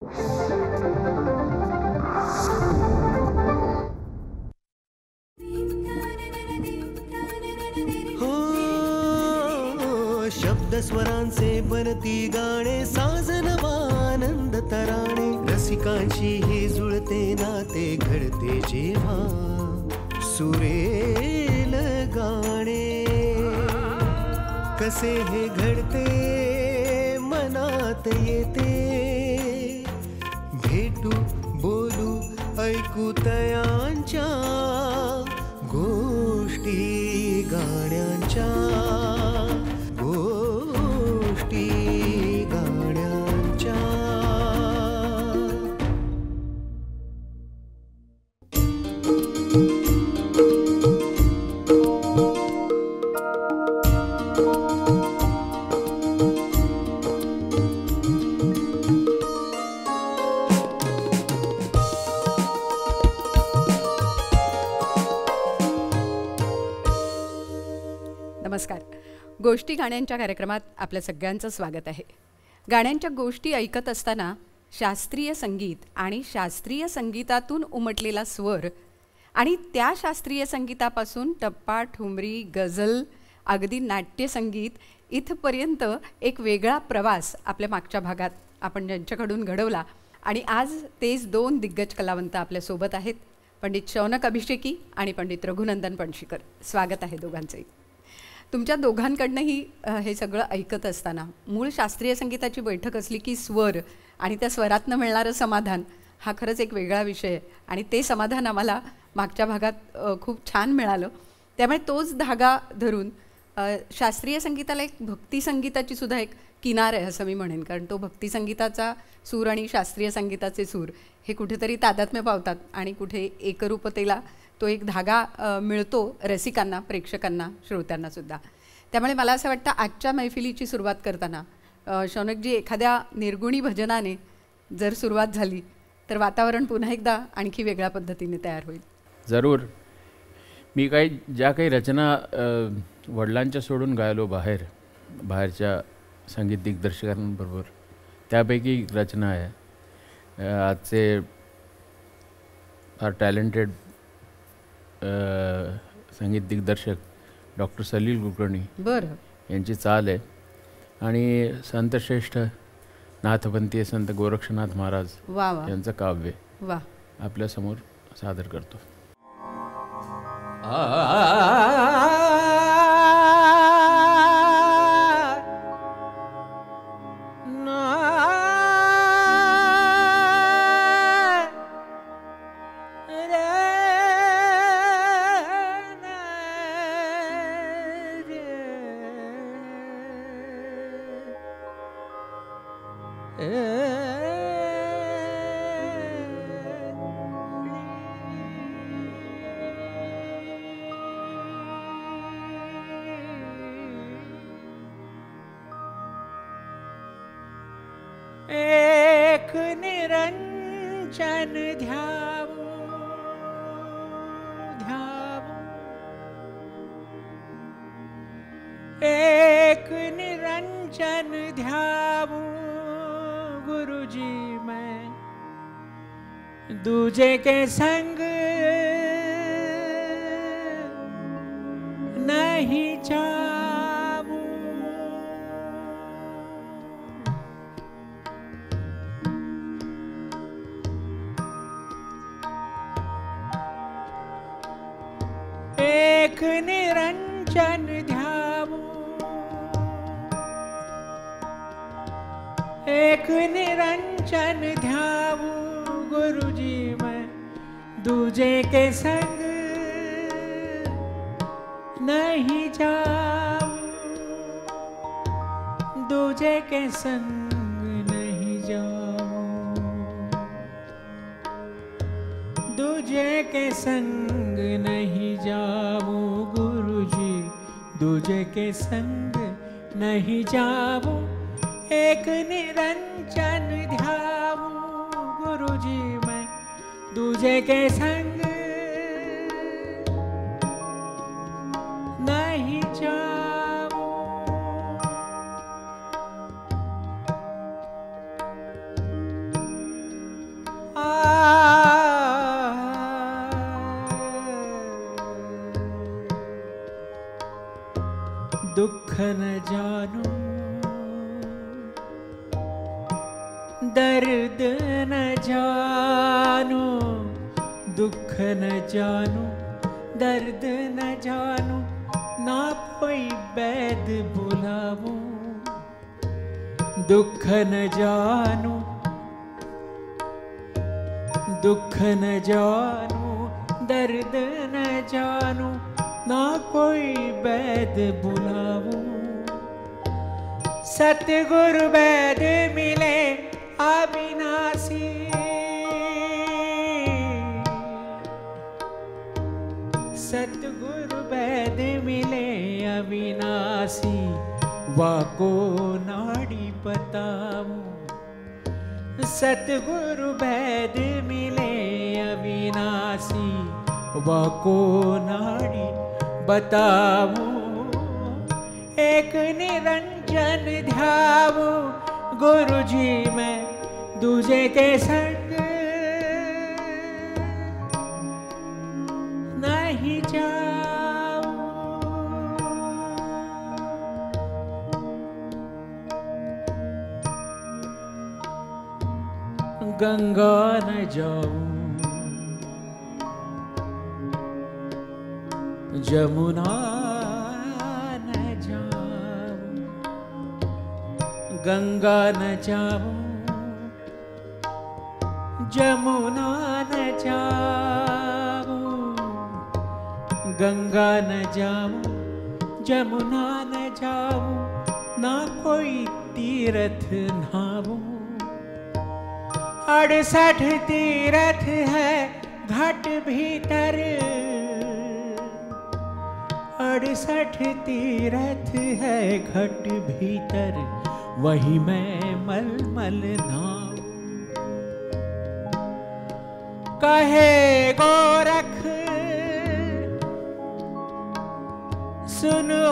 हो शब्द स्वरांचे बनती गाणे, साज नवानंद तराणे, रसिकांची ही जुळते नाते घडते जेव्हा सुरेल गाणे. कसे हे घडते मनात येते, भेटू बोलू ऐकू तयांच्या गोष्टी गाण्यांच्या, गोष्टी गाण्यांच्या. नमस्कार. गोष्टी गाण्यांच्या कार्यक्रमात आपल्या सगळ्यांचं स्वागत आहे. गाण्यांच्या गोष्टी ऐकत असताना शास्त्रीय संगीत आणि शास्त्रीय संगीतातून उमटलेला स्वर आणि त्या शास्त्रीय संगीतापासून टप्पा, ठुमरी, गझल, अगदी नाट्यसंगीत इथपर्यंत एक वेगळा प्रवास आपल्या मागच्या भागात आपण ज्यांच्याकडून घडवला. आणि आज तेच दोन दिग्गज कलावंत आपल्यासोबत आहेत, पंडित शौनक अभिषेकी आणि पंडित रघुनंदन पणशीकर. स्वागत आहे दोघांचंही. तुमच्या दोघांकडनंही हे सगळं ऐकत असताना मूळ शास्त्रीय संगीताची बैठक असली की स्वर आणि त्या स्वरातनं मिळणारं समाधान हा खरंच एक वेगळा विषय आहे. आणि ते समाधान आम्हाला मागच्या भागात खूप छान मिळालं. त्यामुळे तोच धागा धरून शास्त्रीय संगीताला एक भक्तिसंगीताची सुद्धा एक किनार आहे असं मी म्हणेन. कारण तो भक्तिसंगीताचा सूर आणि शास्त्रीय संगीताचे सूर हे कुठेतरी तादात्म्य पावतात आणि कुठे एकरूपतेला तो एक धागा मिळतो रसिकांना, प्रेक्षकांना, श्रोत्यांनासुद्धा. त्यामुळे मला असं वाटतं आजच्या मैफिलीची सुरुवात करताना शौनकजी एखाद्या निर्गुणी भजनाने जर सुरुवात झाली तर वातावरण पुन्हा एकदा आणखी वेगळ्या पद्धतीने तयार होईल. जरूर. मी ज्या काही रचना वडिलांच्या सोडून गायलो बाहेरच्या संगीत दिग्दर्शकांबरोबर, त्यापैकी एक रचना आहे. आजचे फार टॅलेंटेड संगीत दिग्दर्शक डॉक्टर सलील कुलकर्णी यांची चाल आहे आणि संतश्रेष्ठ नाथपंथीय संत गोरक्षनाथ महाराज यांचं काव्य आपल्यासमोर सादर करतो. एक निरंजन ध्यावो ध्यावो, एक निरंजन ध्यावो गुरुजी मैं, दूजे के संग नहीं जाऊं. एक निरंजन ध्यावो, एक निरंजन ध्यावो गुरुजी मैं, दूजे के संग नहीं जाऊं, दूजे के संग नहीं जाऊं, दूजे के संग नहीं जाऊं गुरुजी, दूजे के संग नहीं जाऊं. एक निरंजन ध्यावो गुरुजी मैं, दूजे के संग नहीं जाऊं. न जानू, दर्द न जानू, दुख न जानू, दर्द न जानू, ना कोई वैद बुलाऊं। दुख न जानू, दुख न जानू, दर्द न जानू, ना कोई वैद बुलाऊं। सतगुरु वैद मिले अविनाशी, सतगुरु वैद मिले अविनाशी, वाको नाड़ी बताऊं। सतगुरु वैद मिले अविनाशी, वाको नाड़ी बताऊं। एक निरंजन ध्याऊं गुरु जी मैं दूजे के संग नहीं जाऊं। गंगा न जाऊं, जमुना न जाऊं, गंगा न जाऊं, जमुना न जाऊं, गंगा न जाऊं, जमुना न जाऊं, ना कोई तीर्थ नहाऊं। 68 तीर्थ है घट भीतर, 68 तीर्थ है घट भीतर, वही मैं मलमल नाऊं। कहे गोरख सुनो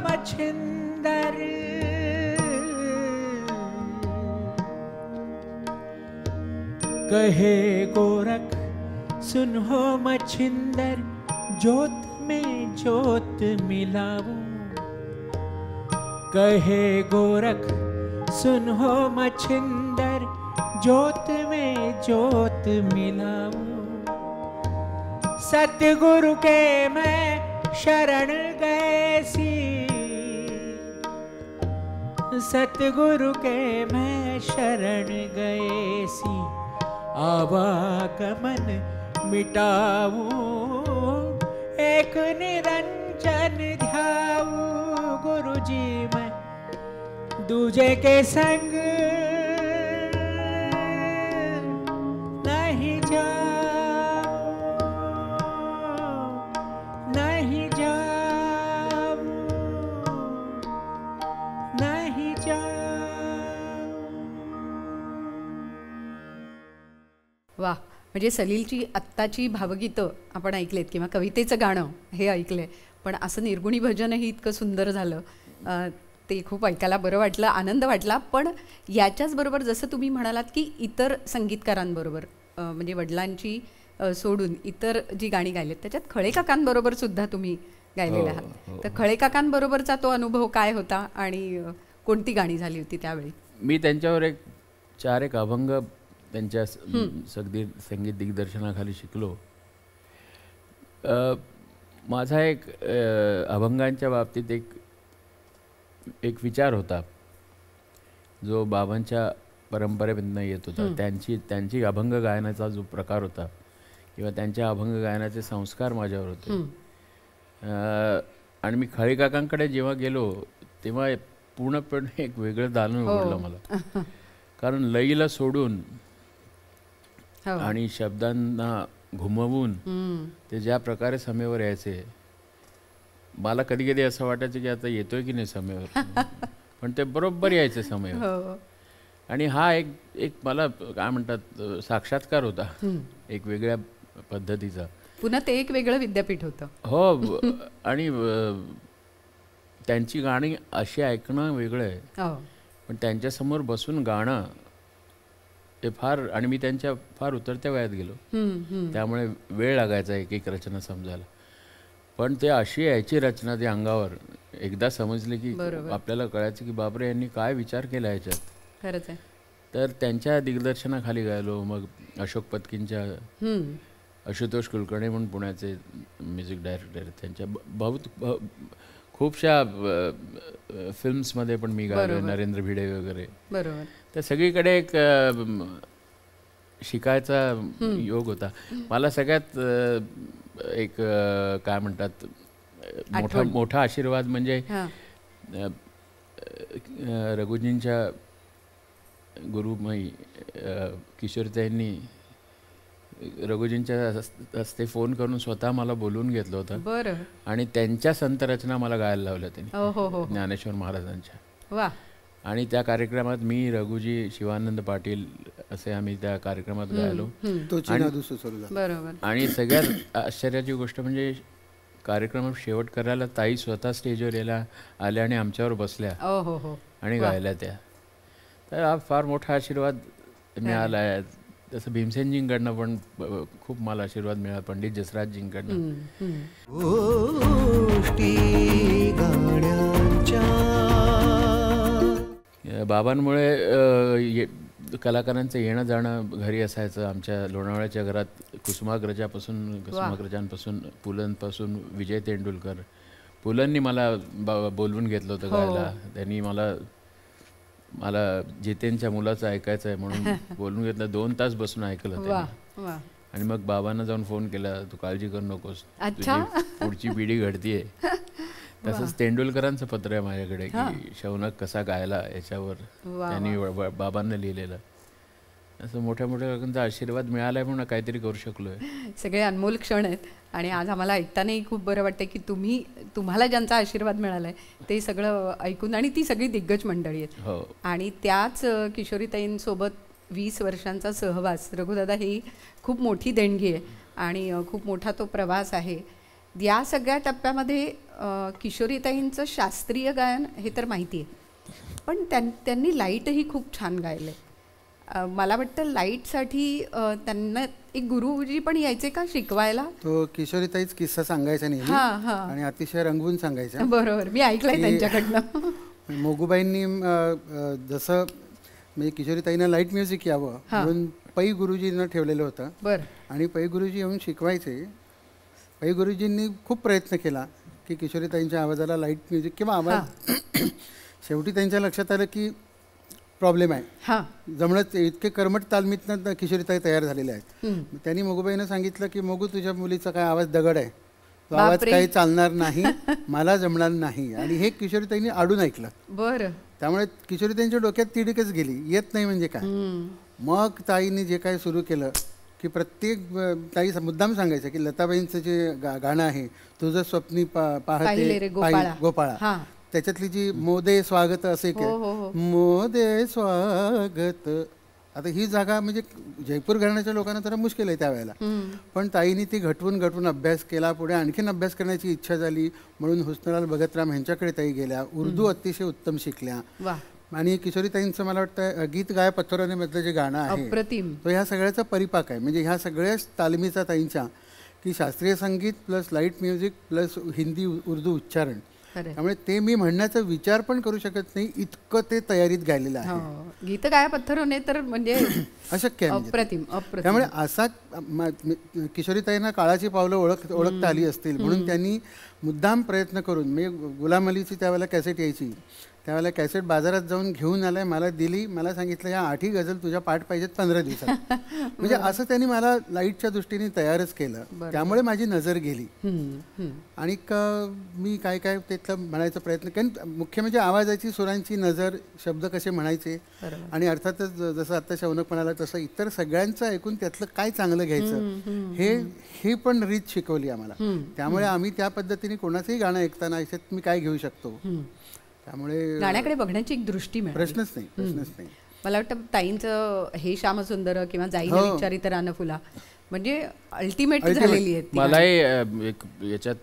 मछिंदर, कहे गोरख सुनो मछिंदर, ज्योत में ज्योत मिलाऊं। कहे गोरख सुनो मछिंदर, ज्योत में ज्योत मिलाऊं। सतगुरु के मैं शरण गए सी, सतगुरु के मैं शरण गए सी, आवागमन मिटाऊं। एक निरंजन ध्याऊं गुरु जी मैं दूजे के संग नहीं जाऊं, नहीं जाऊं, नहीं जाऊं। वाह, म्हणजे सलीलची आत्ताची भावगीतं आपण ऐकलेत किंवा कवितेचं गाणं हे ऐकले, पण असं निर्गुणी भजनही इतकं सुंदर झालं, ते खूप ऐकायला बरं वाटलं, आनंद वाटला. पण याच्याच बरोबर जसं तुम्ही म्हणालात की इतर संगीतकारांबरोबर म्हणजे वडिलांची सोडून इतर जी गाणी गायलीत त्याच्यात खळेकाकांबरोबर सुद्धा तुम्ही गायलेला आहात. तर खळेकाकांबरोबरचा तो अनुभव काय होता आणि कोणती गाणी झाली होती त्यावेळी? मी त्यांच्यावर 4 अभंग त्यांच्या संगीत दिग्दर्शनाखाली शिकलो. माझा एक अभंगांच्या बाबतीत एक विचार होता जो बाबांच्या परंपरेमधून येत होता. त्यांची अभंग गायनाचा जो प्रकार होता किंवा त्यांच्या अभंग गायनाचे संस्कार माझ्यावर होते. आणि मी खळेकाकांकडे जेव्हा गेलो तेव्हा पूर्णपणे एक वेगळं दालन उघडलं मला. कारण लईला सोडून आणि शब्दांना घुमवून ते ज्या प्रकारे समेवर यायचे, मला कधी कधी असं वाटायचं की आता येतोय की नाही समेवर, पण ते बरोबर यायचे समेवर. आणि हा एक मला काय म्हणतात साक्षात्कार होता एक वेगळ्या पद्धतीचा. पुन्हा ते एक वेगळं विद्यापीठ होतं. हो, आणि त्यांची गाणी अशी ऐकणं वेगळं आहे, पण त्यांच्यासमोर बसून गाणं ते फार. आणि मी त्यांच्या फार उतरत्या वयात गेलो, त्यामुळे वेळ लागायचा एक एक रचना समजायला. पण ते अशी यायची रचना ती अंगावर एकदा समजले की आपल्याला कळायचं की बापरे यांनी काय विचार केला याच्यात. खरंच आहे. तर त्यांच्या दिग्दर्शनाखाली गायलो. मग अशोक पत्कींच्या, आशुतोष कुलकर्णी म्हणून पुण्याचे म्युझिक डायरेक्टर, त्यांच्या बहुत खूपशा फिल्म्समध्ये पण मी गायलो, नरेंद्र भिडे वगैरे. बरोबर. तर सगळीकडे एक शिकायचा योग होता. मला सगळ्यात एक काय म्हणतात मोठा आशीर्वाद म्हणजे रघुजींच्या गुरुमयी किशोरताईंनी रघुजींच्या हस्ते फोन करून स्वतः मला बोलवून घेतलं होतं आणि त्यांच्या संतरचना मला गायला लावल्या त्यांनी, ज्ञानेश्वर महाराजांच्या. वा. आणि त्या कार्यक्रमात मी, रघुजी, शिवानंद पाटील असे आम्ही त्या कार्यक्रमात गायलो. आणि सगळ्यात आश्चर्याची गोष्ट म्हणजे कार्यक्रम शेवट करायला ताई स्वतः स्टेजवर आल्या आणि आमच्यावर बसल्या आणि गायल्या त्या. तर हा फार मोठा आशीर्वाद मिळाला आहे. तसं भीमसेनजींकडनं पण खूप मला आशीर्वाद मिळाला, पंडित जसराजजींकडनं. बाबांमुळे कलाकारांचं येणं जाणं घरी असायचं. आमच्या लोणावळ्याच्या घरात कुसुमाग्रजांपासून पुलंपासून विजय तेंडुलकर, पुलंनी मला बोलवून घेतलं होतं गायला. त्यांनी मला जितेंच्या मुलाचं ऐकायचं आहे म्हणून बोलून घेतलं. 2 तास बसून ऐकलं त्यांनी. आणि मग बाबांना जाऊन फोन केला, तू काळजी करू नकोस, तुझी पुढची पिढी घडतीये. तसंच तेंडुलकरांचं पत्र आहे माझ्याकडे की शौनक कसा गायला याच्यावर त्यांनी बाबांना लिहिलेलं. असं मोठ्या लोकांचा आशीर्वाद मिळालाय म्हणून काहीतरी करू शकलोय. सगळे अनमोल क्षण आहेत. आणि आज आम्हाला ऐकतानाही खूप बरं वाटतं की तुम्हाला ज्यांचा आशीर्वाद मिळालाय ते सगळं ऐकून. आणि ती सगळी दिग्गज मंडळी आहेत. आणि त्याच किशोरीताईंसोबत 20 वर्षांचा सहवास, रघुदादा, ही खूप मोठी देणगी आहे आणि खूप मोठा तो प्रवास आहे. या सगळ्या टप्प्यामध्ये किशोरीताईंचं शास्त्रीय गायन हे तर माहिती आहे, पण त्यांनी लाईटही खूप छान गायलं. मला वाटतं लाईटसाठी त्यांना एक गुरुजी पण यायचे का शिकवायला? तो किशोरीताईच किस्सा सांगायचा नाही आणि अतिशय रंगवून सांगायचा. बरोबर, मी ऐकलंय त्यांच्याकडनं. मोगूबाईंनी जसं म्हणजे किशोरीताईंना लाईट म्युझिक यावं म्हणून पै गुरुजींना ठेवलेलं होतं आणि पै गुरुजी येऊन शिकवायचे. पै गुरुजींनी खूप प्रयत्न केला की किशोरीताईंच्या आवाजाला लाईट म्युझिक किंवा आवाज. शेवटी त्यांच्या लक्षात आलं की प्रॉब्लेम आहे, जमणं इतके कर्मठ तालमीतनं किशोरीताई तयार झालेल्या आहेत. त्यांनी मोगूबाईनं सांगितलं की मोगू, तुझ्या मुलीचा काय आवाज दगड आहे, तो आवाज काही चालणार नाही, मला जमणार नाही. आणि हे किशोरीताईंनी आडून ऐकलं. बरं. त्यामुळे किशोरीताईंच्या डोक्यात तिडकच गेली, येत नाही म्हणजे काय. मग ताईंनी जे काय सुरू केलं की प्रत्येक ताई मुद्दाम सांगायचं की लताबाईंचं जे गाणं आहे, तुझं स्वप्नी पाहते गोपाळा, त्याच्यातली जी मोदे स्वागत असे की मोदे स्वागत. आता ही जागा म्हणजे जयपूर घराण्याच्या लोकांना जरा मुश्किल आहे त्यावेळेला, पण ताईंनी ती घटवून अभ्यास केला. पुढे आणखीन अभ्यास करण्याची इच्छा झाली म्हणून हुस्नलाल भगतराम ह्यांच्याकडे ताई गेल्या. उर्दू अतिशय उत्तम शिकल्या. आणि किशोरीताईंचं मला वाटतं गीत गाय पथ्थरोने मधलं जे गाणं आहे तो ह्या सगळ्याचा परिपाक आहे. म्हणजे ह्या सगळ्याच तालमीचा ताईंच्या की शास्त्रीय संगीत plus light music plus Hindi Urdu उच्चारण. त्यामुळे ते मी म्हणण्याचा विचार पण करू शकत नाही, इतकं ते तयारीत गायलेलं आहे. गीत गाय पथ्थरोने तर म्हणजे अशक्य आहे. अप्रतिम. त्यामुळे असा किशोरीताईंना काळाची पावलं ओळखता आली असतील म्हणून त्यांनी मुद्दाम प्रयत्न करून, मी गुलाम अलीची त्यावेळेला कॅसेट यायची, त्यावेळेला कॅसेट बाजारात जाऊन घेऊन आलाय, मला दिली, मला सांगितलं या 8 गझल तुझ्या पाठ पाहिजेत 15 दिवसात. म्हणजे असं त्यांनी मला लाईटच्या दृष्टीने तयारच केलं. त्यामुळे माझी नजर गेली. आणि मी काय त्यातलं म्हणायचा प्रयत्न, कारण मुख्य म्हणजे आवाजाची, सुरांची नजर, शब्द कसे म्हणायचे आणि अर्थातच जसं आता शौनक म्हणाला तसं इतर सगळ्यांचं ऐकून त्यातलं काय चांगलं घ्यायचं हे पण रीत शिकवली आम्हाला. त्यामुळे आम्ही त्या पद्धतीने कोणाचंही गाणं ऐकताना याच्यात मी काय घेऊ शकतो, त्यामुळे गाण्याकडे बघण्याची एक दृष्टी मिळाली. प्रश्नच नाही. मला वाटतं ताईंचं हे श्यामसुंदर किंवा जाईला विचारित रानफुला म्हणजे अल्टिमेट झालेली आहे. मलाही याच्यात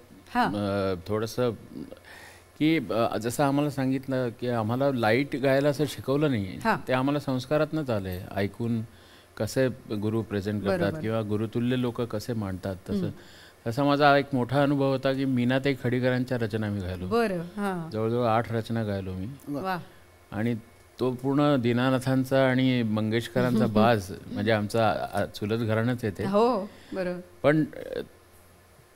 थोडंसं की जसं आम्हाला सांगितलं की आम्हाला लाईट गायला असं शिकवलं नाही, ते आम्हाला संस्कारातनंच आलंय. ऐकून कसे गुरु प्रेझेंट करतात किंवा गुरुतुल्य लोक कसे मांडतात तसं तसा माझा एक मोठा अनुभव होता की मीनाताई खडीकरांच्या रचना मी गायलो. बरं. हां. जवळजवळ 8 रचना गायलो मी. वा. आणि तो पूर्ण दीनानाथांचा आणि मंगेशकरांचा बाज म्हणजे आमचा चुलत घराणंच येते. हो बरोबर. पण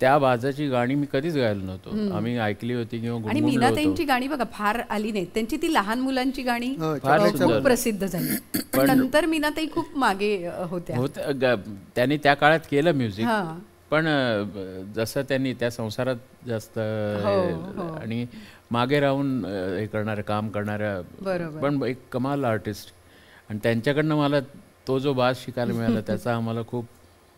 त्या बाजाची गाणी मी कधीच गायलो नव्हतो. आम्ही ऐकली होती किंवा आणि गुणगुणलो मीनाताईंची गाणी बघा फार आली नाहीत. त्यांची ती लहान मुलांची गाणी फार खूप सुंदर. प्रसिद्ध झाली. पण नंतर मीनाताई खूप मागे होत्या. त्यांनी त्या काळात केलं म्युझिक. हां. पण जसं त्यांनी त्या संसारात जास्त हो. आणि मागे राहून हे करणाऱ्या काम करणाऱ्या बरोबर. पण एक कमाल आर्टिस्ट. आणि त्यांच्याकडनं मला तो जो बाज शिकायला मिळाला त्याचा आम्हाला खूप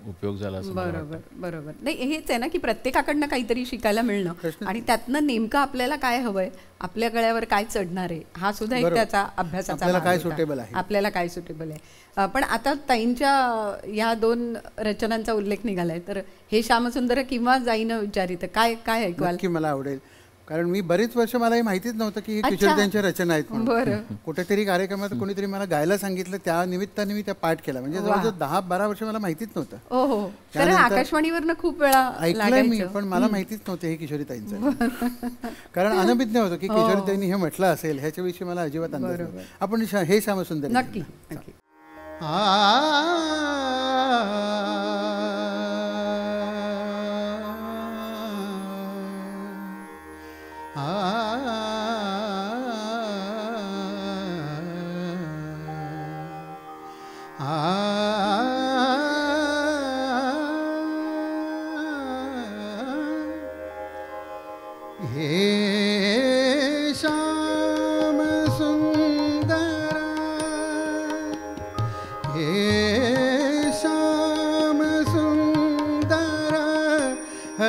उपयोग झाला असं मला बरोबर वाटतं. बरोबर. नाही हेच आहे ना की प्रत्येकाकडनं काहीतरी शिकायला मिळणं आणि त्यातनं नेमकं आपल्याला काय हवंय, आपल्या गळ्यावर काय चढणार आहे, हा सुद्धा एक त्याचा अभ्यासाचा आपल्याला भाग काय होता. सुटेबल आहे. आपल्याला काय सुटेबल आहे. पण आता ताईंच्या या 2 रचनांचा उल्लेख निघालाय तर हे श्यामसुंदर किंवा जाईनं विचारित काय काय ऐकवाल? नक्की मला आवडेल. कारण मी बरीच वर्ष मला हे माहितीच नव्हतं की हे किशोरदांच्या रचना आहेत म्हणून. बरं. कुठेतरी कार्यक्रमात कोणीतरी मला गायला सांगितलं, त्या निमित्ताने मी त्या पाठ केला. म्हणजे जवळजवळ 10-12 वर्ष मला माहितीच नव्हतं. हो हो. कारण आकाशवाणीवरनं खूप वेळा ऐकलंय मी, पण मला माहितीच नव्हतं हे किशोरीताईंचं. कारण अनभिज्ञ होतं की किशोरीताईंनी हे म्हटलं असेल ह्याच्याविषयी मला अजिबात अंदाज नव्हता. आपण हे श्यामसुंदर नक्की नक्की.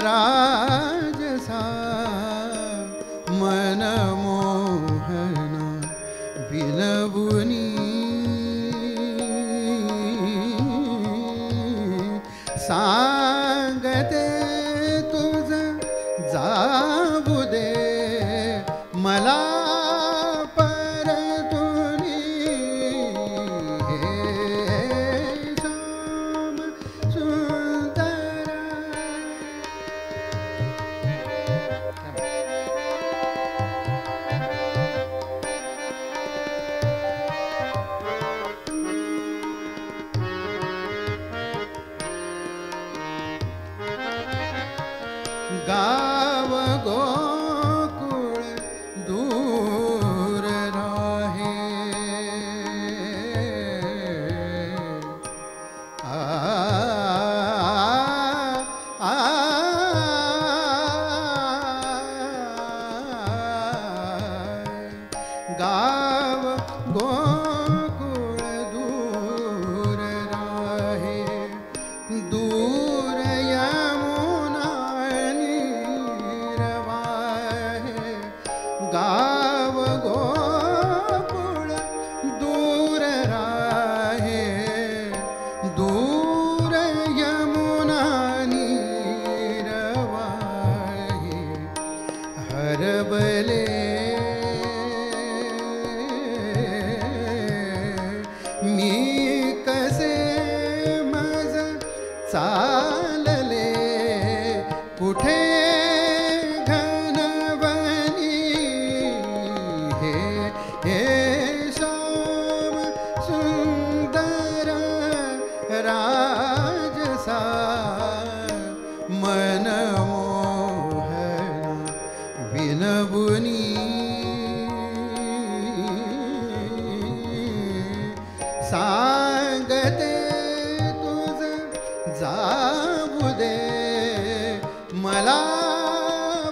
राजसा मनमोहन विनवुनी सांगते तुझ जाऊ दे मला परतुनी हे श्याम सुंदरा. गाव गोकुळ दूर राहे गाव गोकुळ दूर राहे दूर यमुना नीरवाहे गाव गोकुळ दूर राहे दूर यमुना नीरवाहे हरबले मी कसे मज चालले कुठे घनवनी हे हे श्याम सुंदर राजसा मनमोहन विनवुनी सांगते तुझ जाऊ दे मला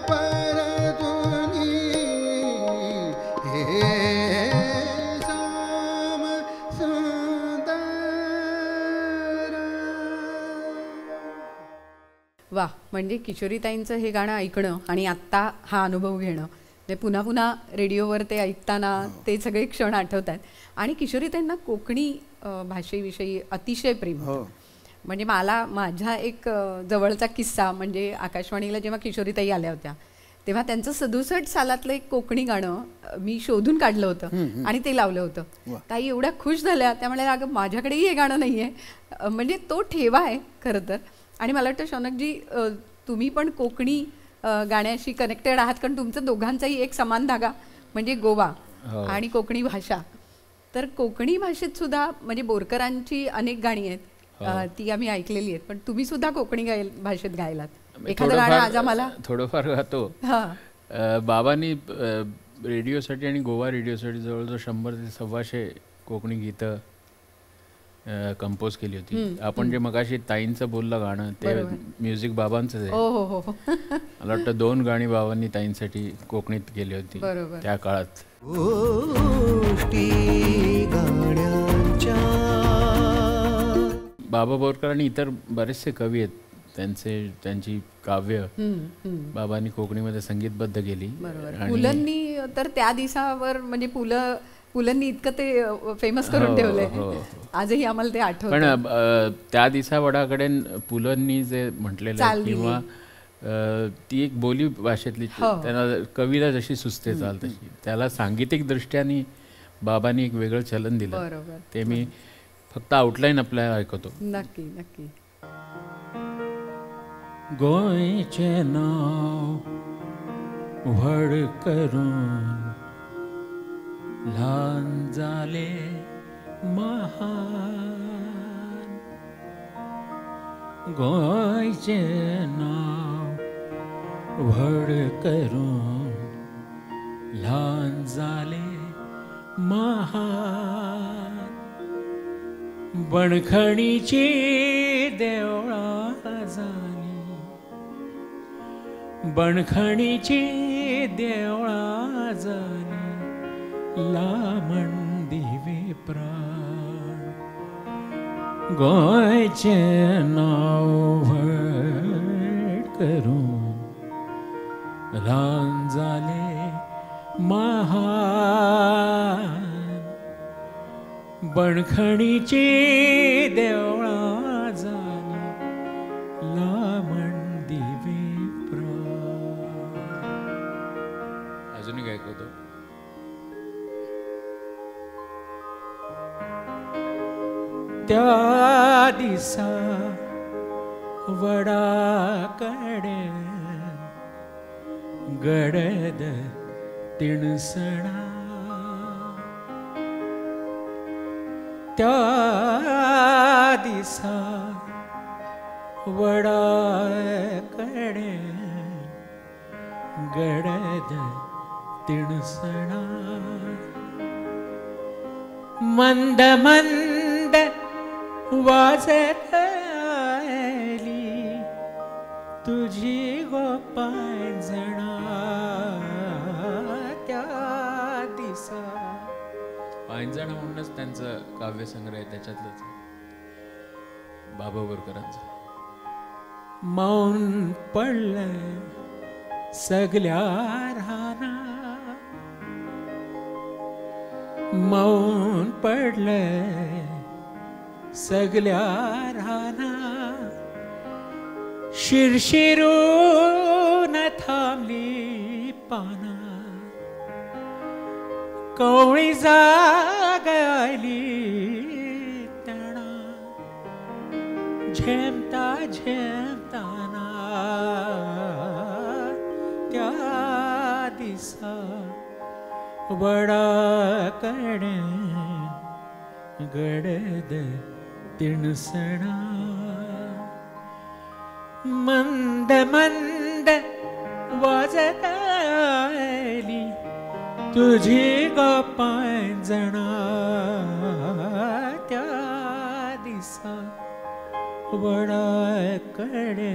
परतुनी हे श्याम सुंदर. वा. म्हणजे किशोरीताईंचं हे गाणं ऐकणं आणि आत्ता हा अनुभव घेणं ते पुन्हा पुन्हा रेडिओवर ते ऐकताना ते सगळे क्षण आठवतात. आणि किशोरीताईंना कोकणी भाषेविषयी अतिशय प्रेम होतं. म्हणजे मला माझा एक जवळचा किस्सा म्हणजे आकाशवाणीला जेव्हा किशोरीताई आल्या होत्या तेव्हा त्यांचं 67 सालातलं एक कोकणी गाणं मी शोधून काढलं होतं आणि ते लावलं होतं. ताई एवढ्या खुश झाल्या त्यामुळे अगं माझ्याकडेही हे गाणं नाही आहे म्हणजे तो ठेवा आहे खरं तर. आणि मला वाटतं शौनकजी तुम्ही पण कोकणी गाण्याशी कनेक्टेड आहात, कारण तुमचं दोघांचाही एक समान धागा म्हणजे गोवा आणि कोकणी भाषा. तर कोकणी भाषेत सुद्धा म्हणजे बोरकरांची अनेक गाणी आहेत, ती आम्ही ऐकलेली आहेत, पण तुम्ही सुद्धा कोकणी भाषेत गायलात. एखादं गाणं आज आम्हाला. थोडंफार गातो. बाबांनी रेडिओसाठी आणि गोवा रेडिओसाठी जवळजवळ 100 ते 125 कोकणी गीतं कंपोज केली होती. आपण जे मगाशी ताईंचं बोललं गाणं ते म्युझिक बाबांचंच आहे. मला वाटतं 2 गाणी बाबांनी ताईंसाठी कोकणीत केली होती त्या काळात. बाबा बोरकर आणि इतर बरेचसे कवी आहेत, त्यांची काव्य बाबांनी कोकणीमध्ये संगीतबद्ध केली. पुलंनी तर त्या दिवसावर म्हणजे पुलंनी इतकं ते फेमस करून ठेवलंय, आजही आम्हाला ते आठवतं. पण त्या दिसावडाकडे पुलंनी जे म्हटलेलं किंवा ती एक बोली भाषेतली, त्यांना कवीला जशी सुचते चाल तशी, त्याला सांगीतिक दृष्ट्याने बाबांनी एक वेगळं चलन दिलं. ते मी फक्त आउटलाईन आपल्याला ऐकवतो. नक्की नक्की. गोंयचे नाव व्हड करून ल्हान जाले महान. गोंयचे नाव व्हड करून ल्हान जाले महान. बणखणीची देवळां जाली, बणखणीची देवळां जाली, लामण दिवे प्राण. गोंयचे नाव व्हड करून ल्हान जाले महान. बणखणीची देवळां जाली, लामण दिवे प्राण. अजूनही ऐकवतो. त्या दिसा वडाकडे गडद तिणसणा. त्या दिसा वडाकडे गडद तिणसणा. मंद मंद वाजत आली तुझी गोपांजणा. त्या दिसा पांजणा म्हणूनच त्यांचं काव्यसंग्रह आहे, त्याच्यातलंच बाबा बोरकरांचं. मौन पडलंय सगळ्या राना, मौन पडलंय सगळ्या राना. शिरशिरून थांबली पाना, कवळी जाग आली ताणा. झेमता झेमताना त्या दिसा वडाकडे गडद तिणसणा. मंद मंद वाजत आली तुझी गोपांजणा. त्या दिसा वडाकडे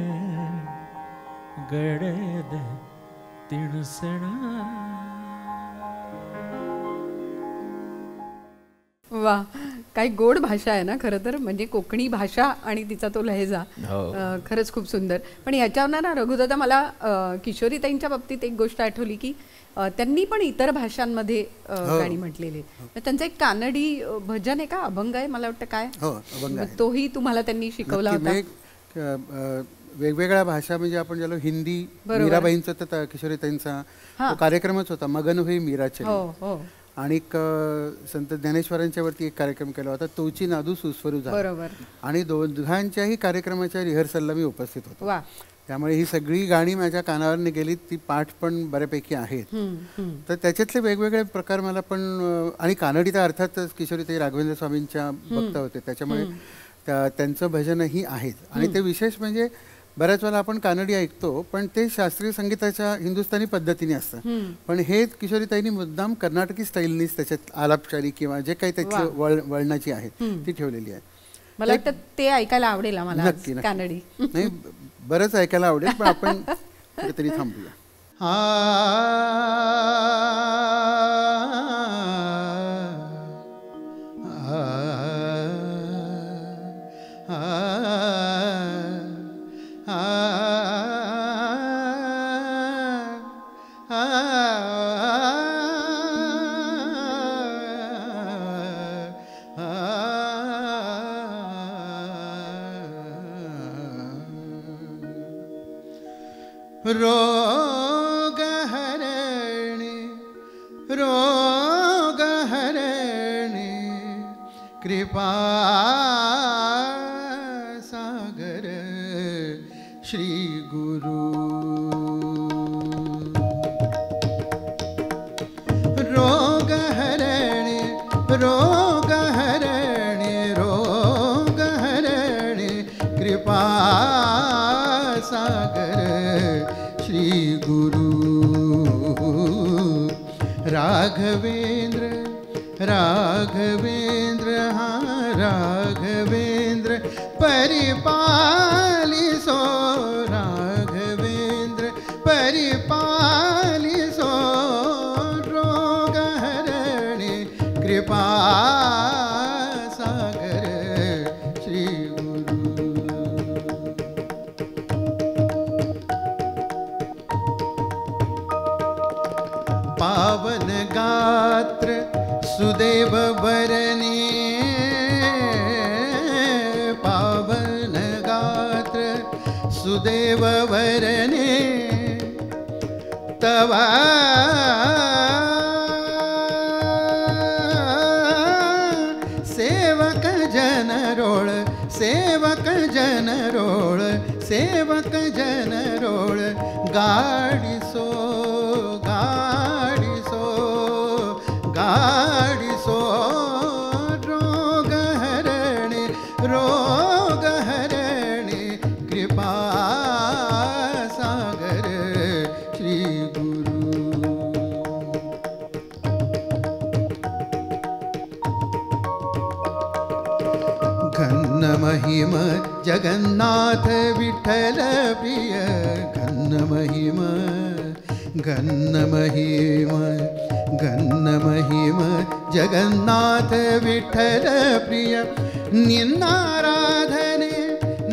गडद तिणसणा. वा, काही गोड भाषा आहे ना खरं तर, म्हणजे कोकणी भाषा आणि तिचा तो लहेजा खरंच खूप सुंदर. पण याच्यावर ना रघुदादा मला किशोरीताईंच्या बाबतीत एक गोष्ट आठवली की त्यांनी पण इतर भाषांमध्ये गाणी म्हटलेली. त्यांचं एक कानडी भजन आहे का, अभंग आहे मला वाटतं, काय तोही तुम्हाला त्यांनी शिकवला होता. वेगवेगळ्या भाषा म्हणजे आपण ज्याला हिंदी, मीराबाईंचा तर किशोरीताईंचा कार्यक्रमच होता, मगन होई मीराचे. आणि संत ज्ञानेश्वरांच्या वरती एक कार्यक्रम केला होता, तोची नादू सुस्वरू झाला. आणि दोघांच्याही कार्यक्रमाच्या रिहर्सलला मी उपस्थित होतो. त्यामुळे ही सगळी गाणी माझ्या कानावरनं गेली, ती पाठ पण बऱ्यापैकी आहेत. तर त्याच्यातले वेगवेगळे प्रकार मला पण आणि कानडी तर अर्थातच किशोरीताई राघवेंद्र स्वामींच्या भक्त होते, त्याच्यामुळे त्यांचं भजनही आहेत. आणि ते विशेष म्हणजे बऱ्याच वेळेला आपण कानडी ऐकतो पण ते शास्त्रीय संगीताच्या हिंदुस्थानी पद्धतीने असतं, पण हे किशोरीताईंनी मुद्दाम कर्नाटकी स्टाईलनीच त्याच्यात आलापचारी किंवा जे काही त्याची वळणाची आहेत ती ठेवलेली आहे. मला वाटतं ते ऐकायला आवडेल आम्हाला आज नक्की कानडी. नाही, बरंच ऐकायला आवडेल, पण आपण कुठेतरी थांबूया. रोगहरणे कृपा सागर श्री गुरु. रोगहरणे रोगहरणे रोगहरणे कृपा सागर श्री गुरु. राघवेंद्र राघवेंद्र हाँ राघवेंद्र परिपालिसो, राघवेंद्र परिपालिसो. रोगहरणे कृपा सागर श्री गुरु. पावन गात्र सुदेव वरने, पावन गात्र सुदेव वरने तव सेवक जनरोळ, सेवक जनरोळ, सेवक जनरोळ. गाडिसो गाडिसो गाडिसो. रोगहरणे रोगहरणे कृपा सागर श्री गुरु. घन महिम जगन्नाथ विठ्ठल प्रिय, घन महिम घन महिम घन महिम जगन्नाथ विठ्ठल प्रिय. निन्नाराधने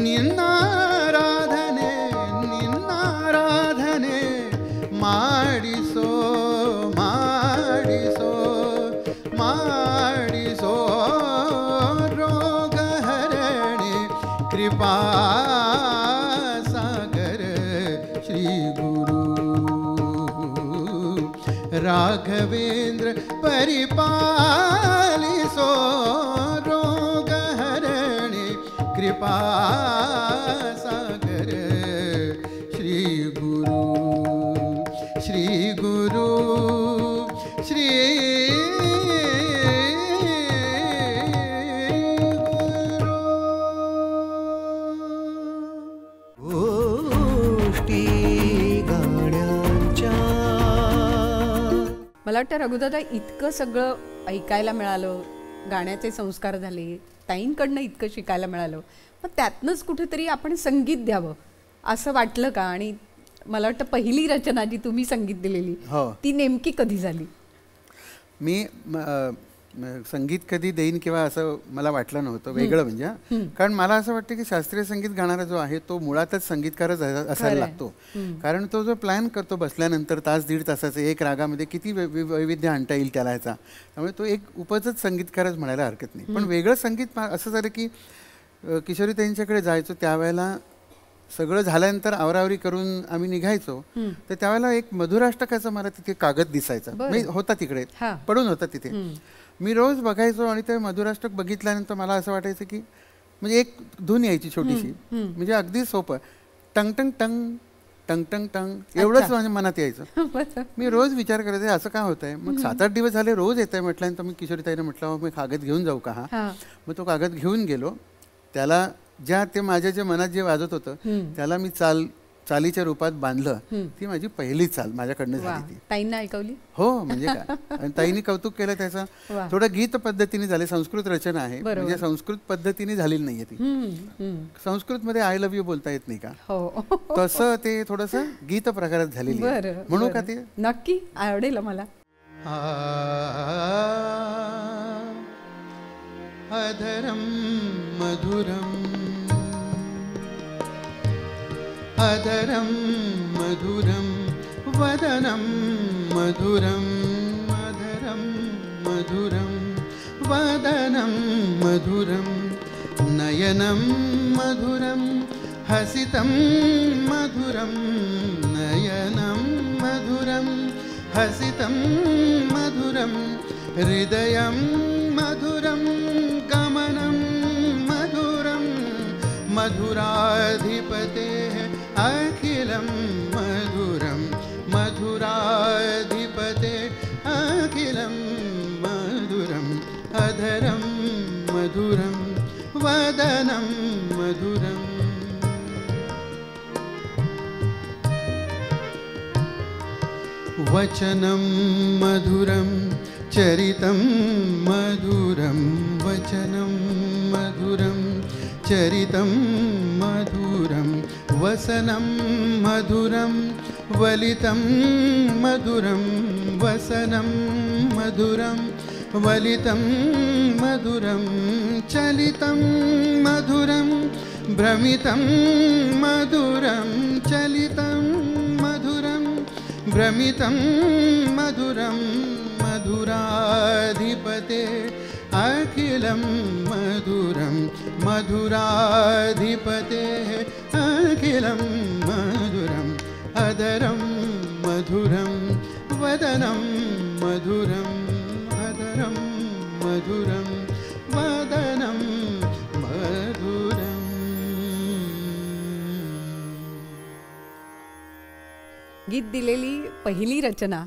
निन्नाराधने निन्नाराधने ಮಾಡಿಸೋ ಮಾಡಿಸೋ ಮಾಡಿಸೋ. रोगहरणे कृपा सागर श्री गुरु. राघवेंद्र परिपालिसो, रोगहरणे कृपा सागर श्री गुरु. श्री गुरु श्री गोष्टी गाण्यांच्या. मला वाटतं रघुदादा इतकं सगळं ऐकायला मिळालं, गाण्याचे संस्कार झाले, ताईंकडनं इतकं शिकायला मिळालं, मग त्यातनंच कुठेतरी आपण संगीत द्यावं असं वाटलं का? आणि मला वाटतं पहिली रचना जी तुम्ही संगीत दिलेली ती नेमकी कधी झाली? मी संगीत कधी देईन किंवा असं मला वाटलं नव्हतं वेगळं म्हणजे, कारण मला असं वाटतं की शास्त्रीय संगीत गाणारा जो आहे तो मुळातच संगीतकारच असायला लागतो. कारण तो जो प्लॅन करतो बसल्यानंतर तास दीड तासाचं एक रागामध्ये किती वैविध्य आणता येईल त्याला ह्याचा, त्यामुळे तो एक उपजच संगीतकारच म्हणायला हरकत नाही. पण वेगळं संगीत असं झालं की किशोरीताईंच्याकडे जायचो त्यावेळेला सगळं झाल्यानंतर आवरावरी करून आम्ही निघायचो, तर त्यावेळेला एक मधुराष्टकाचा मला तिथे कागद दिसायचा, होता तिकडे पडून होता तिथे. मी रोज बघायचो आणि ते मधुराष्टक बघितल्यानंतर मला असं वाटायचं की म्हणजे एक धून यायची छोटीशी, म्हणजे अगदी सोपं. टंग टंग टंग टंग टंग टंग एवढंच माझ्या मनात यायचं. मी रोज विचार करायचे असं काय होत आहे. मग 7-8 दिवस झाले रोज येत आहे म्हटल्यानंतर मी किशोरीताईने म्हटलं मी कागद घेऊन जाऊ का हा. मग तो कागद घेऊन गेलो. त्याला ते माझ्या जे मनात जे वाजत होतं त्याला मी चालीच्या रूपात बांधलं. ती माझी पहिली चाल माझ्याकडनं झाली ती. ताईंना ऐकवली. हो म्हणजे काय. आणि ताईंनी कौतुक केलं त्याचं. थोडं गीत पद्धतीने झाले. संस्कृत रचना आहे म्हणजे संस्कृत पद्धतीने झालेली नाहीये ती. संस्कृत मध्ये आय लव्ह यू बोलता येत नाही का, तसं ते थोडस गीत प्रकारात झालेली म्हणू का ते. नक्की आवडेल मला. अधरम मधुरम अधरं मधुरं वदनं मधुरं अधरं मधुरं वदनं मधुरं नयनं मधुरं हसितं मधुरं नयनं मधुरं हसितं मधुरं हृदयं मधुरं गमनं मधुरं मधुराधिपतेः अखिलं मधुरं मधुराधिपते अखिलं मधुरम् अधरं मधुरं वदनं मधुरम् वचनं मधुरं चरितं मधुरं वचनं मधुरं चरितं मधुरं वसनं मधुरं वलितं मधुरं वसनं मधुरं वलितं मधुरं चलितं मधुरं भ्रमितं मधुरं चलितं मधुरं भ्रमितं मधुरं मधुराधिपते अखिलं मधुरं मधुराधिपतेः अखिलं मधुरम् अधरं मधुरं वदनं मधुरं अधरं मधुरं वदनं मधुरम्. गीत दिलेली पहिली रचना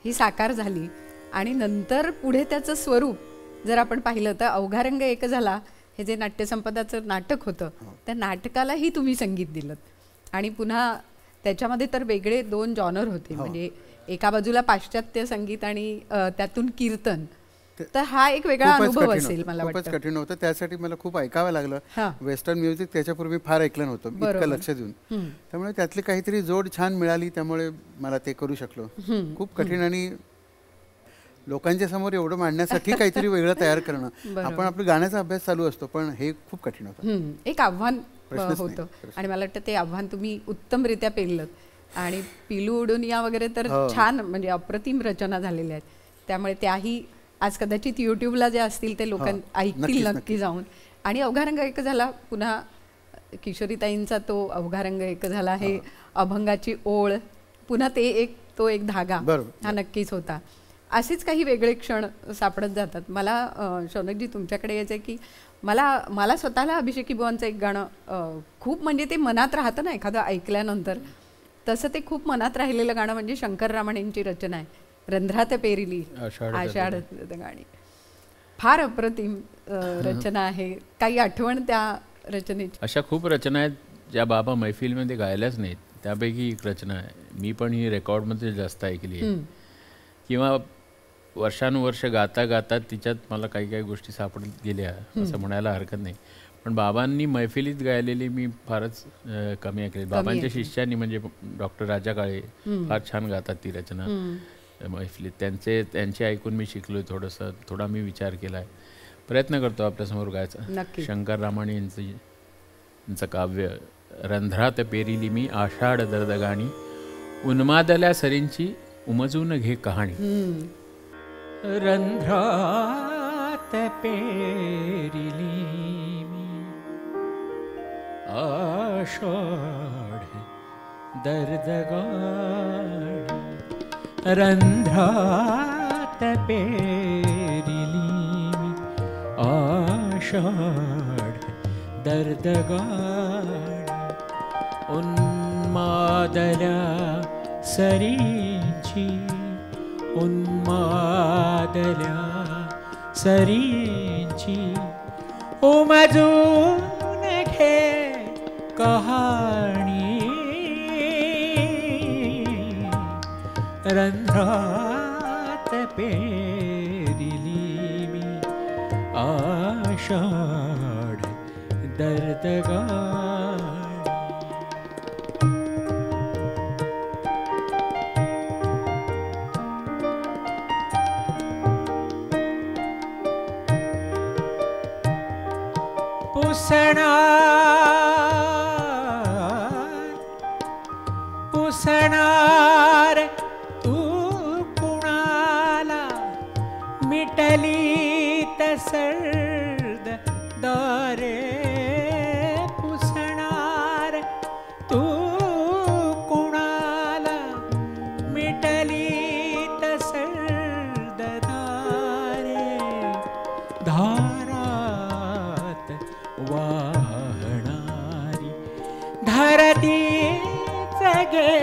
ही साकार झाली आणि नंतर पुढे त्याचं स्वरूप जर आपण पाहिलं तर अवघा रंग एक झाला हे जे नाट्यसंपदाचं नाटक होतं त्या नाटकालाही तुम्ही संगीत दिलं आणि पुन्हा त्याच्यामध्ये तर वेगळे 2 जॉनर होते. म्हणजे एका बाजूला पाश्चात्य संगीत आणि त्यातून कीर्तन. तर हा एक वेगळा अनुभव असेल मला वाटतं. खूपच कठीण होतं. त्यासाठी मला खूप ऐकावं लागलं. वेस्टर्न म्युझिक त्याच्यापूर्वी फार ऐकलं नव्हतं इतकं लक्ष देऊन. त्यामुळे त्यातली काहीतरी जोड छान मिळाली त्यामुळे मला ते करू शकलो. खूप कठीण आणि लोकांच्या समोर एवढं मांडण्यासाठी काहीतरी वेगळं तयार करणं. आपण आपल्या गाण्याचा अभ्यास चालू असतो पण हे खूप कठीण होतं. एक आव्हान होतं आणि मला वाटतं ते आव्हान तुम्ही उत्तमरित्या पेललं आणि पिलू उडून या वगैरे तर छान म्हणजे अप्रतिम रचना झालेल्या आहेत. त्यामुळे त्याही आज कदाचित यूट्यूबला जे असतील ते लोक ऐकतील नक्की जाऊन. आणि अवघा रंग एक झाला पुन्हा किशोरीताईंचा तो अवघा रंग एक झाला हे अभंगाची ओळ पुन्हा ते तो एक धागा हा नक्कीच होता. असेच काही वेगळे क्षण सापडत जातात. मला शौनकजी तुमच्याकडे यायचं आहे की मला स्वतःला अभिषेकी बुवांचं एक गाणं खूप म्हणजे ते मनात राहतं ना एखादं ऐकल्यानंतर तसं ते खूप मनात राहिलेलं गाणं म्हणजे शंकर रामाणेंची रचना आहे रंध्रात पेरिली आषाढ गाणी. फार अप्रतिम रचना आहे. काही आठवण त्या रचनेची? अशा खूप रचना आहेत ज्या बाबा मैफिलमध्ये गायल्याच नाहीत त्यापैकी एक रचना आहे. मी पण ही रेकॉर्डमध्ये जास्त ऐकली आहे किंवा वर्षानुवर्ष गाता गाता तिच्यात मला काही काही गोष्टी सापडत गेल्या असं म्हणायला हरकत नाही. पण बाबांनी मैफिलीत गायलेली मी फारच कमी ऐकली. बाबांच्या शिष्यांनी म्हणजे डॉक्टर राजा काळे फार छान गातात ती रचना मैफिलीत. त्यांचे ऐकून मी शिकलो थोडा मी विचार केला आहे. प्रयत्न करतो आपल्यासमोर गायचा. शंकर रामाणे यांचं काव्य रंध्रात पेरिली मी आषाढ दर्दगाणी उन्मादल्या सरींची उमजून घे कहाणी. रंध्रात पेरिली मी आषाढ दर्दगाणी रंध्रात पेरिली मी आषाढ दर्दगाणी सरींची उन्मादल्या सरींची उमजून घे कहाणी रंध्रात पेरिली मी आषाढ दर्दगाणी पुसणार तू कुणाला मिटली तसर्द दारे पुसणार तू कुणाला मिटली तसर्द दारे धारात वाहणारी धरती जगे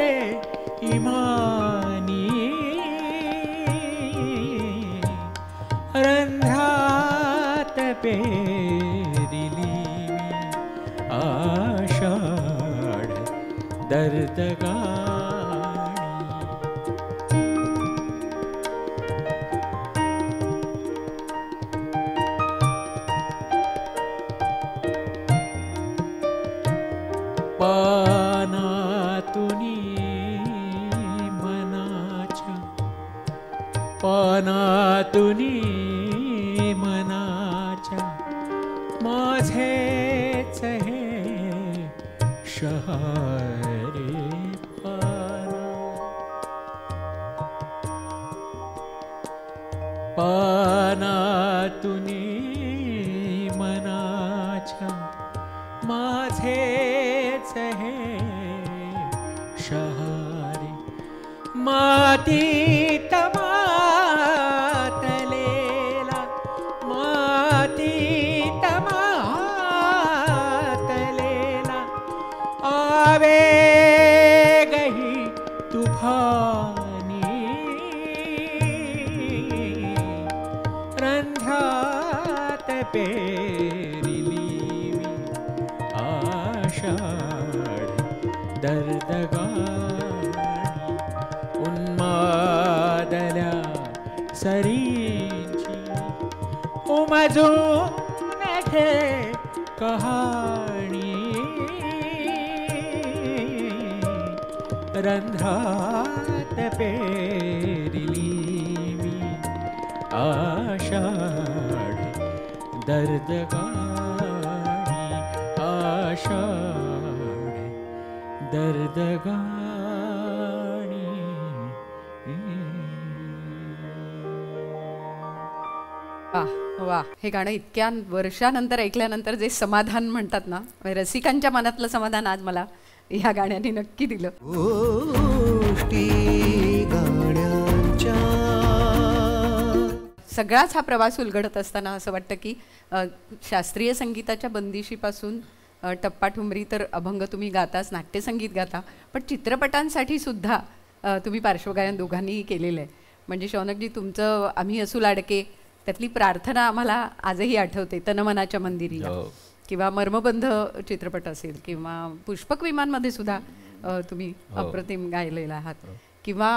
इमानी रंध्रात पेरिली आषाढ दर्दगाणी पानातुनी मनाच्या माझेच हे शहारे पानातुनी मनाच्या माझेच हे शहारे मातीत मातलेला मातीत मातलेला आवेगही तुफानी रंध्रात पेरिली मी आषाढ दर्दगाणी उन्मादल्या सरींची उमजून घे कहाणी रंध्रात पेरिली मी आषाढ दर्दगाणी आषाढ दर्दगाणी वाह वाह, हे गाणं इतक्या वर्षानंतर ऐकल्यानंतर जे समाधान म्हणतात ना, रसिकांच्या मनातलं समाधान आज मला ह्या गाण्याने नक्की दिलं. गोष्टी गाण्यांच्या. सगळाच हा प्रवास उलगडत असताना असं वाटतं की शास्त्रीय संगीताच्या बंदिशीपासून टप्पा ठुमरी तर अभंग तुम्ही गाताच, नाट्यसंगीत गाता, पण चित्रपटांसाठी सुद्धा तुम्ही पार्श्वगायन दोघांनीही केलेलं आहे. म्हणजे शौनकजी, तुमचं आम्ही असू लाडके त्यातली प्रार्थना आम्हाला आजही आठवते, तनमनाच्या मंदिरी, किंवा मर्मबंध चित्रपट असेल, किंवा पुष्पक विमानमध्ये सुद्धा तुम्ही अप्रतिम गायलेला आहात, किंवा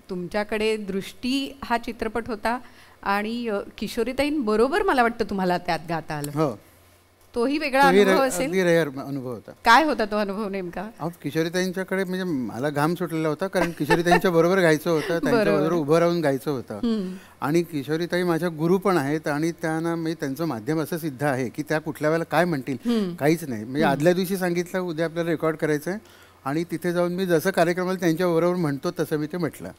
तुमच्याकडे दृष्टी हा चित्रपट होता आणि किशोरीताईंबरोबर मला वाटतं तुम्हाला त्यात गाता आलं. हो, तोही वेगळा अनुभव असेल. अनुभव होता. काय होता तो अनुभव नेमका? किशोरीताईंच्याकडे म्हणजे मला घाम सुटलेला होता, कारण किशोरीताईंच्या बरोबर गायचं होतं, त्यांच्याबरोबर उभं राहून गायचं होतं. आणि किशोरीताई माझ्या गुरु पण आहेत, आणि त्यांना म्हणजे त्यांचं माध्यम असं सिद्ध आहे की त्या कुठल्या वेळेला काय म्हणतील काहीच नाही. म्हणजे आदल्या दिवशी सांगितलं उद्या आपल्याला रेकॉर्ड करायचं आहे, आणि तिथे जाऊन मी जसं कार्यक्रमाला त्यांच्या बरोबर म्हणतो तसं मी ते म्हटलं.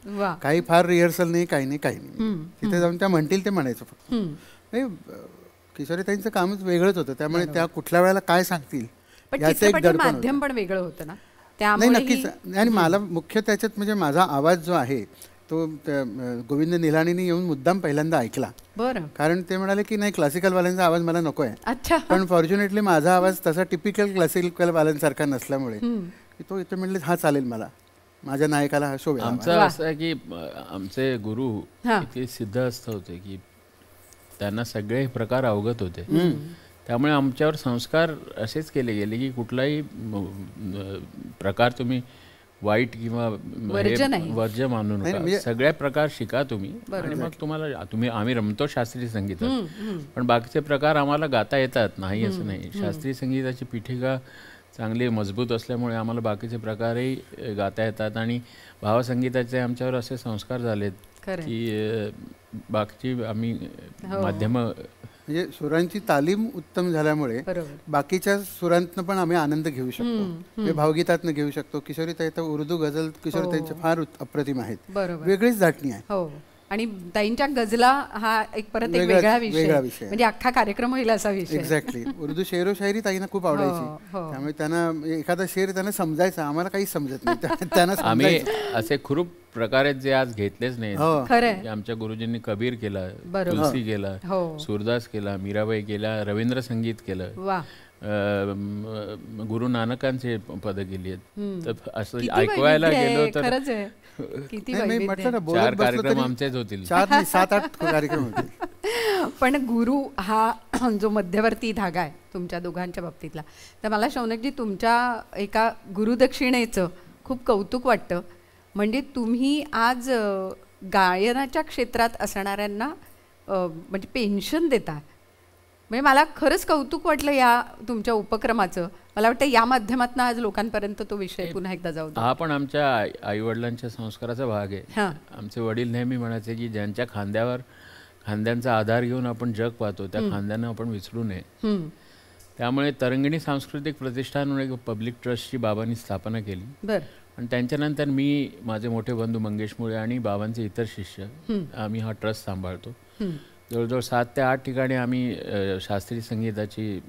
काही फार रिहर्सल नाही, काही नाही, काही नाही. तिथे जाऊन त्या म्हणतील ते म्हणायचं फक्त. किशोरीताईंचं कामच वेगळंच होतं, त्यामुळे त्या कुठल्या वेळेला काय सांगतील याचं एक दडपण माध्यम पण वेगळं होतं ना. नाही, नक्कीच. आणि मला मुख्य त्याच्यात म्हणजे माझा आवाज जो आहे तो गोविंद निलाणीने येऊन मुद्दाम पहिल्यांदा ऐकला. बरं. कारण ते म्हणाले की नाही, क्लासिकलवाल्यांचा आवाज मला नको आहे. अच्छा. पण फॉर्च्युनेटली माझा आवाज तसा टिपिकल क्लासिकलवाल्यांसारखा नसल्यामुळे की तो इथे म्हणले हा चालेल, मला माझ्या नायकाला हा शो मिळाला. आमचं असं आहे की आमचे गुरु इतके सिद्धहस्त होते की त्यांना सगळे प्रकार अवगत होते. त्यामुळे आमच्यावर संस्कार असेच केले गेले की कुठलाही प्रकार तुम्ही वाईट किंवा वर्ज्य मानू नका. सगळे प्रकार शिका तुम्ही आणि मग तुम्हाला आम्ही रमतो शास्त्रीय संगीतात, पण बाकीचे प्रकार आम्हाला गाता येतात, नाही असं नाही. शास्त्रीय संगीताची पीठिका चांगली मजबूत असल्यामुळे आम्हाला बाकीचे प्रकारही गाता येतात. आणि भावसंगीताचे आमच्यावर असे संस्कार झालेत की बाकीची आम्ही माध्यम म्हणजे सुरांची तालीम उत्तम झाल्यामुळे बाकीच्या सुरांतनं पण आम्ही आनंद घेऊ शकतो. म्हणजे भावगीतातनं घेऊ शकतो. किशोरीताई तर उर्दू गझल किशोरीताईंच्या फार अप्रतिम आहेत, वेगळीच दाटणी आहे. आणि ताईंच्या गझला हा एक परत एक वेगळा विषय, म्हणजे अख्खा कार्यक्रम होईल असा विषय. एक्झॅक्टली. उर्दू शेरो शायरी ताईंना खूप आवडायची, त्यामुळे त्यांना एखादा शेर त्यांना समजायचा, आम्हाला काही समजत नाही त्यांना. आम्ही असे खूप प्रकार आहेत जे आज घेतलेच नाही. आमच्या गुरुजींनी कबीर केला, तुलसी केला, सूरदास केला, मीराबाई केला, रवींद्र संगीत केलं, गुरु नानकांचे पद केली आहेत. तर असं ऐकवायला गेलो तर म्हटलं ना, 4 कार्यक्रम आमचेच होतील, 7-8 कार्यक्रम होतील. पण गुरु हा जो मध्यवर्ती धागा आहे तुमच्या दोघांच्या बाबतीतला, तर मला शौनकजी तुमच्या एका गुरुदक्षिणेचं खूप कौतुक वाटतं. म्हणजे तुम्ही आज गायनाच्या क्षेत्रात असणाऱ्यांना म्हणजे पेन्शन देता. म्हणजे मला खरंच कौतुक वाटलं या तुमच्या उपक्रमाचं. मला वाटतं या माध्यमातून आज लोकांपर्यंत तो विषय पुन्हा एकदा जाऊ. हा पण आमच्या आईवडिलांच्या संस्काराचा भाग आहे. आमचे वडील नेहमी म्हणायचे की ज्यांच्या खांद्यांचा आधार घेऊन आपण जग पाहतो त्या खांद्यांना आपण विसरू नये. त्यामुळे तरंगिणी सांस्कृतिक प्रतिष्ठान म्हणून एक पब्लिक ट्रस्टची बाबांनी स्थापना केली. आणि त्यांच्यानंतर मी, माझे मोठे बंधू मंगेश मुळे आणि बाबांचे इतर शिष्य आम्ही हा ट्रस्ट सांभाळतो. जवळजवळ 7 ते 8 ठिकाणी आम्ही शास्त्रीय संगीताची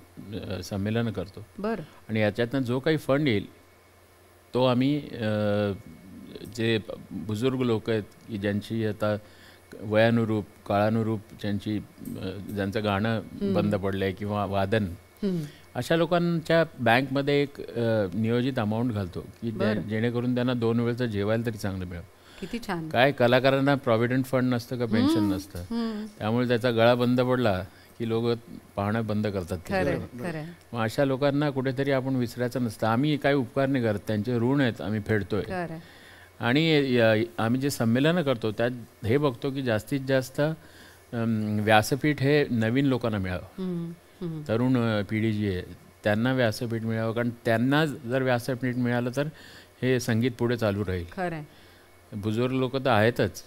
संमेलनं करतो. आणि याच्यातनं जो काही फंड येईल तो आम्ही जे बुजुर्ग लोक आहेत की ज्यांची आता वयानुरूप काळानुरूप ज्यांचं गाणं बंद पडलं आहे किंवा वादन, अशा लोकांच्या बँकमध्ये एक नियोजित अमाऊंट घालतो की जेणेकरून त्यांना 2 वेळचं जेवायला तरी चांगलं मिळेल. किती छान. काय कलाकारांना प्रॉव्हिडंट फंड नसतं का पेन्शन नसतं, त्यामुळे त्याचा गळा बंद पडला की लोक पाहणं बंद करतात. मग अशा लोकांना कुठेतरी आपण विसरायचं नसतं. आम्ही काही उपकार नाही करत, त्यांचे ऋण आहेत आम्ही फेडतोय. आणि आम्ही जे संमेलनं करतो त्यात हे बघतो की जास्तीत जास्त व्यासपीठ हे नवीन लोकांना मिळावं. तरुण पिढी जी आहे त्यांना व्यासपीठ मिळावं, कारण त्यांना जर व्यासपीठ मिळालं तर हे संगीत पुढे चालू राहील. बुजुर्ग लोक तर आहेतच,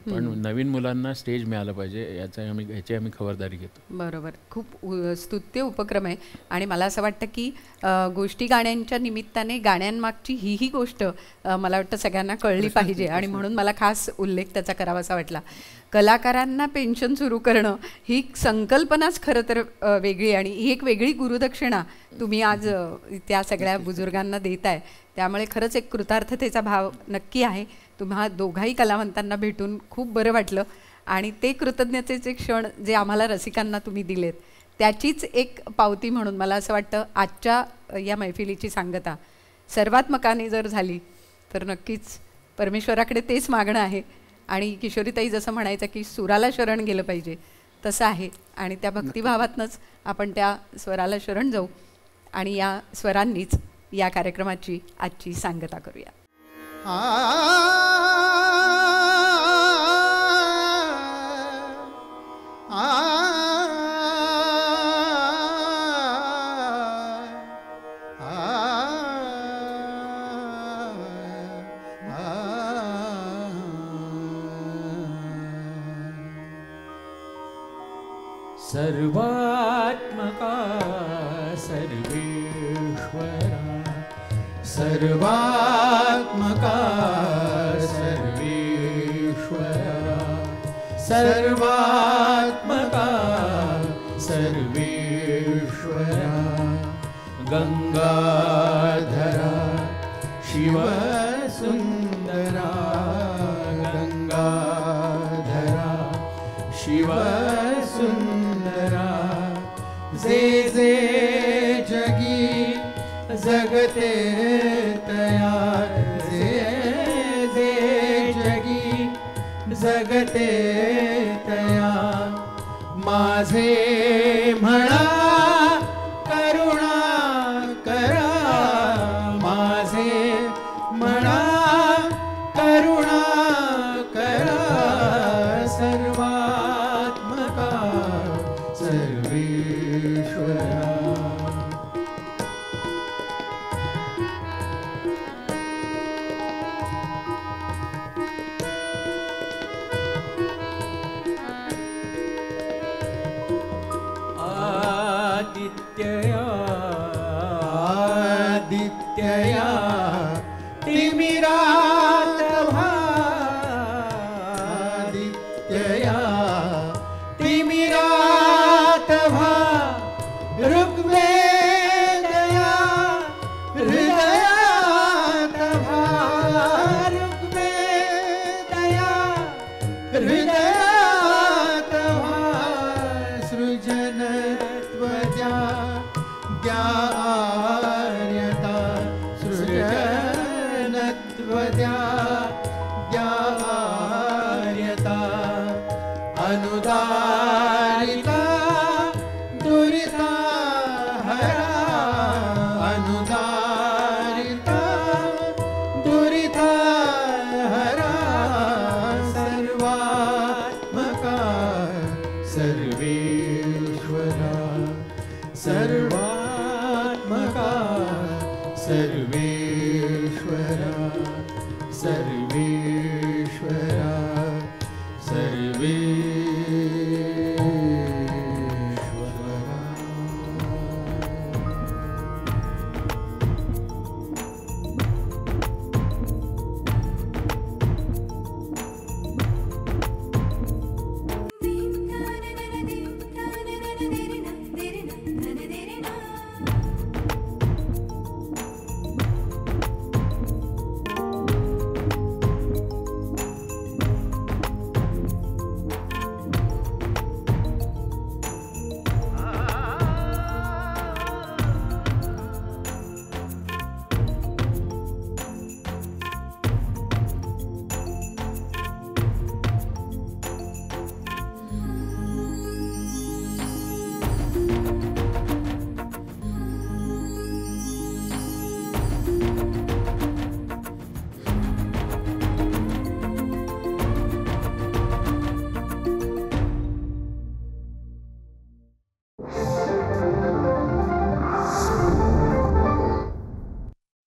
पण नवीन मुलांना स्टेज मिळालं पाहिजे याची आम्ही खबरदारी घेतो. बरोबर. खूप स्तुत्य उपक्रम आहे. आणि मला असं वाटतं की गोष्टी गाण्यांच्या निमित्ताने गाण्यांमागची ही गोष्ट मला वाटतं सगळ्यांना कळली पाहिजे. आणि म्हणून मला खास उल्लेख त्याचा करावासा वाटला. कलाकारांना पेन्शन सुरू करणं ही संकल्पनाच खरं तर वेगळी, आणि ही एक वेगळी गुरुदक्षिणा तुम्ही आज त्या सगळ्या बुजुर्गांना देताय. त्यामुळे खरंच एक कृतार्थतेचा भाव नक्की आहे. तुम्हा दोघाही कलावंतांना भेटून खूप बरं वाटलं. आणि ते कृतज्ञतेचे क्षण जे आम्हाला रसिकांना तुम्ही दिलेत त्याचीच एक पावती म्हणून मला असं वाटतं आजच्या या मैफिलीची सांगता सर्वात्मकाने जर झाली तर नक्कीच परमेश्वराकडे तेच मागणं आहे. आणि किशोरीताई जसं म्हणायचं की सुराला शरण गेलं पाहिजे तसं आहे. आणि त्या भक्तिभावातनंच आपण त्या स्वराला शरण जाऊ आणि या स्वरांनीच या कार्यक्रमाची आजची सांगता करूया. सर्वात्मका सर्वेश्वरा, सर्वात्मका सर्वेश्वरा, सर्वात्मका सर्वेश्वरा, गंगाधरा शिवसुंदरा, गंगाधरा शिवसुंदरा, जे जे जगी जगते तया ते तया माझे म्हणा करुणा करा माझे म्हणा करुणा करा सर्वात्मका सर्वेश्वरा आदित्यया तिमिरात व्हा आदित्यया तिमिरात व्हा ऋग्वेदया हृदयात व्हा ऋग्वेदया हृदयात व्हा सृजनत्वजा ज्ञार्यता सृजनत्वजा ज्ञार्यता अनुदारिता दुरिता हरा अनुदारिता दुरिता हरा सर्वात्मका सर्वेश्वरा सर्वात्मका सर्वेश्वरा सर्वे